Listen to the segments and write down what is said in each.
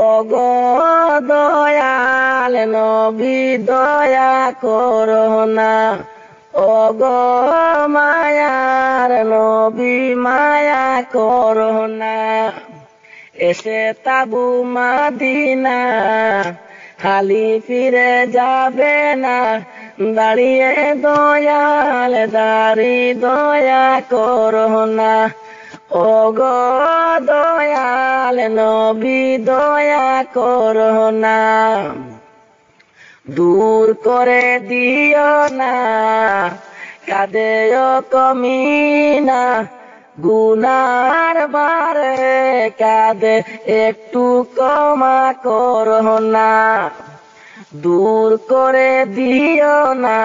ওগো দয়াল নবী দয়া করো না, ওগো মায়ার নবী মায়া করো না। এসে তাবু মাদিনা খালি ফিরে যাবে না, দাঁড়িয়ে দয়াল দাঁড়ি দয়া করো না। ওগো দয়াল নবী দয়া করো না, দূর করে দিও না কাঁদেও কমিনা, গুনার বারে কাঁদে একটু ক্ষমা করো না। দূর করে দিও না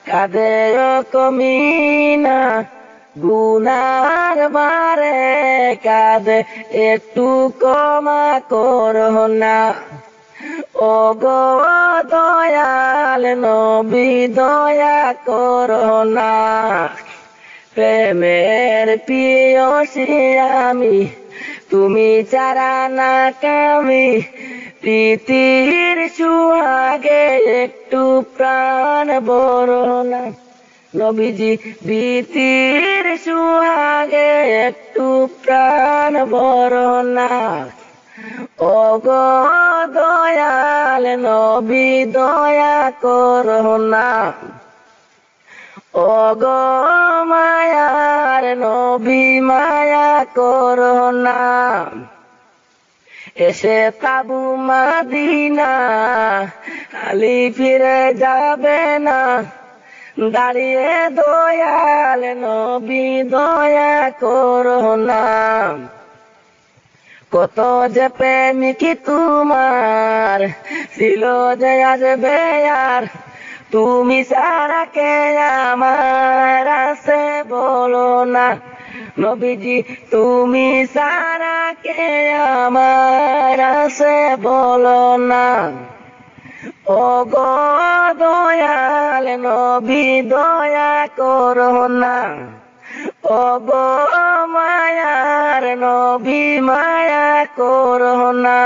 কাঁদেও কমিনা, গুনার বারে কাঁদে একটু ক্ষমা করো না। ওগো দয়াল নবী দয়া করো না, প্রেমের প্রিয়সী আমি তুমি ছাড়া না কামি, প্রীতির সুহাগে একটু প্রাণ ভরো না। নবীজি প্রীতির সুহাগে একটু প্রাণ ভরো না। ওগো দয়াল নবী দয়া করো না, ওগো মায়ার নবী মায়া করো না। এসে তাবু মাদিনা খালি ফিরে যাবে না, দাঁড়িয়ে দয়াল নবী দয়া করো না। কত যে প্রেমিক তোমার ছিল যে আসবে আর, তুমি সারা কে আমার আছে বলো না। নবীজি তুমি সারা কে আমার আছে বলো না। ওগো দয়াল নবী দয়া করো না, ওগো মায়ার নবী মায়া করো না।